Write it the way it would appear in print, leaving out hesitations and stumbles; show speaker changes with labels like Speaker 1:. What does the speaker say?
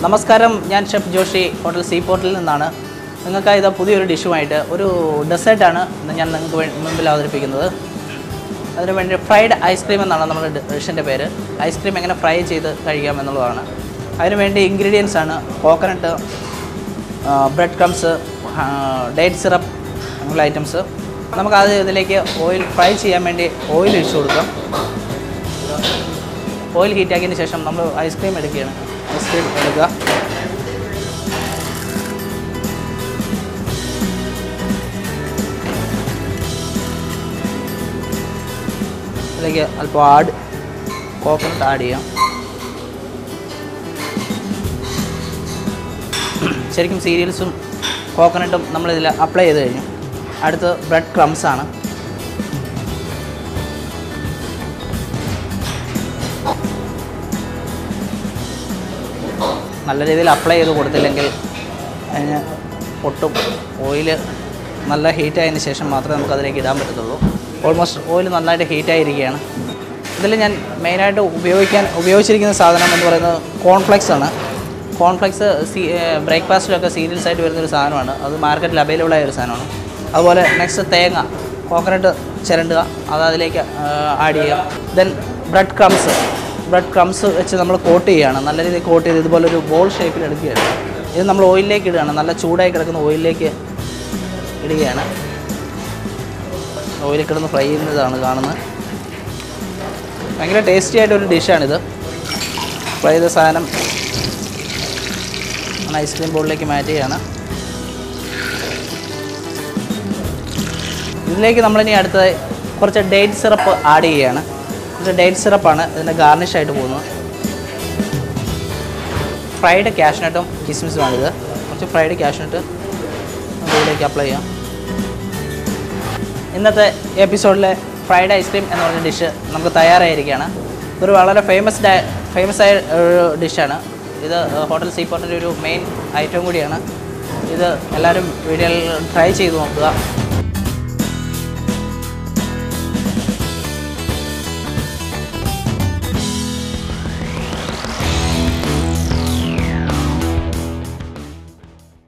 Speaker 1: നമസ്കാരം, ഞാൻ chef Joshi hotel see പോർട്ടിൽ നിന്നാണ്. നിങ്ങൾക്കായി ഇത് പുതിയൊരു ഡിഷുമായിട്ട് ഒരു ഡെസേർട്ടാണ് ഞാൻ നിങ്ങൾക്ക് മുമ്പിൽ അവതരിപ്പിക്കുന്നത്. അതിനുവേണ്ടി ഫ്രൈഡ് ഐസ്ക്രീം എന്നാണ് നമ്മുടെ ഡിഷിൻ്റെ പേര്. ഐസ്ക്രീം എങ്ങനെ ഫ്രൈ ചെയ്ത് കഴിക്കാം എന്നുള്ളതാണ്. അതിനുവേണ്ടി ഇൻഗ്രീഡിയൻസ് ആണ് coconut, bread crumbs, date syrup അങ്ങനെയുള്ള ഐറ്റംസ്. നമുക്കാദ്യം ഇതിലേക്ക് ഓയിൽ ഫ്രൈ ചെയ്യാൻ വേണ്ടി ഓയിൽ ഒഴിച്ചു കൊടുക്കാം. ഓയിൽ ഹീറ്റാക്കിയതിന് ശേഷം നമ്മൾ ഐസ്ക്രീം എടുക്കുകയാണ്. ഐസ്ക്രീം എടുക്കുക. ഇതിലേക്ക് അല്പം കോക്കനട്ട് ആഡ് ചെയ്യാം. ശരിക്കും സീരിയൽസും കോക്കനട്ടും നമ്മളിതിൽ അപ്ലൈ ചെയ്ത് കഴിഞ്ഞു. അടുത്ത് ബ്രെഡ് ക്രംസ് ആണ്. നല്ല രീതിയിൽ അപ്ലൈ ചെയ്ത് കൊടുത്തില്ലെങ്കിൽ അതിന് പൊട്ടും. ഓയിൽ നല്ല ഹീറ്റായതിന് ശേഷം മാത്രമേ നമുക്കതിലേക്ക് ഇടാൻ പറ്റത്തുള്ളൂ. ഓൾമോസ്റ്റ് ഓയിൽ നന്നായിട്ട് ഹീറ്റായിരിക്കുകയാണ്. ഇതിൽ ഞാൻ മെയിനായിട്ട് ഉപയോഗിച്ചിരിക്കുന്ന സാധനം എന്ന് പറയുന്നത് കോൺഫ്ലെക്സ് ആണ്. കോൺഫ്ലെക്സ് ബ്രേക്ക്ഫാസ്റ്റിലൊക്കെ സീരിയൽസ് ആയിട്ട് വരുന്നൊരു സാധനമാണ്. അത് മാർക്കറ്റിൽ അവൈലബിൾ ആയ ഒരു സാധനമാണ്. അതുപോലെ നെക്സ്റ്റ് തേങ്ങ, കോക്കനട്ട് ചിരണ്ടുക, അത് അതിലേക്ക് ആഡ് ചെയ്യുക. ദെൻ ബ്രെഡ് ക്രംസ് വെച്ച് നമ്മൾ കോട്ട് ചെയ്യുകയാണ്. നല്ല രീതിയിൽ കോട്ട് ചെയ്ത് ഇതുപോലൊരു ബോൾ ഷേപ്പിൽ എടുക്കുകയാണ്. ഇത് നമ്മൾ ഓയിലിലേക്ക് ഇടുകയാണ്. നല്ല ചൂടായി കിടക്കുന്ന ഓയിലിലേക്ക് ഇടുകയാണ്. ഓയിലിൽ കിടന്ന് ഫ്രൈ ചെയ്യുന്നതാണ് കാണുന്നത്. ഭയങ്കര ടേസ്റ്റി ആയിട്ടൊരു ഡിഷാണിത്. ഫ്രൈ ചെയ്ത സാധനം ഐസ്ക്രീം ബോളിലേക്ക് മാറ്റുകയാണ്. ഇതിലേക്ക് നമ്മളിനി അടുത്തത് കുറച്ച് ഡേറ്റ് സിറപ്പ് ആഡ് ചെയ്യുകയാണ്. ഇത് ഡേറ്റ് സിറപ്പാണ് ഇതിൻ്റെ ഗാർണിഷായിട്ട് പോകുന്നത്. ഫ്രൈഡ് കാഷ്നട്ടും കിസ്മിസുമാണിത്. കുറച്ച് ഫ്രൈഡ് കാഷ്നട്ട് ഇതിലേക്ക് അപ്ലൈ ചെയ്യാം. ഇന്നത്തെ എപ്പിസോഡിലെ ഫ്രൈഡ് ഐസ്ക്രീം എന്ന് പറഞ്ഞ ഡിഷ് നമുക്ക് തയ്യാറായിരിക്കുകയാണ്. ഇതൊരു വളരെ ഫേമസ് ആയ ഒരു ഡിഷാണ്. ഇത് ഹോട്ടൽ സീ പോർട്ടിൻ്റെ ഒരു മെയിൻ ഐറ്റം കൂടിയാണ്. ഇത് എല്ലാവരും വീഡിയോയിൽ ട്രൈ ചെയ്ത് നോക്കുക.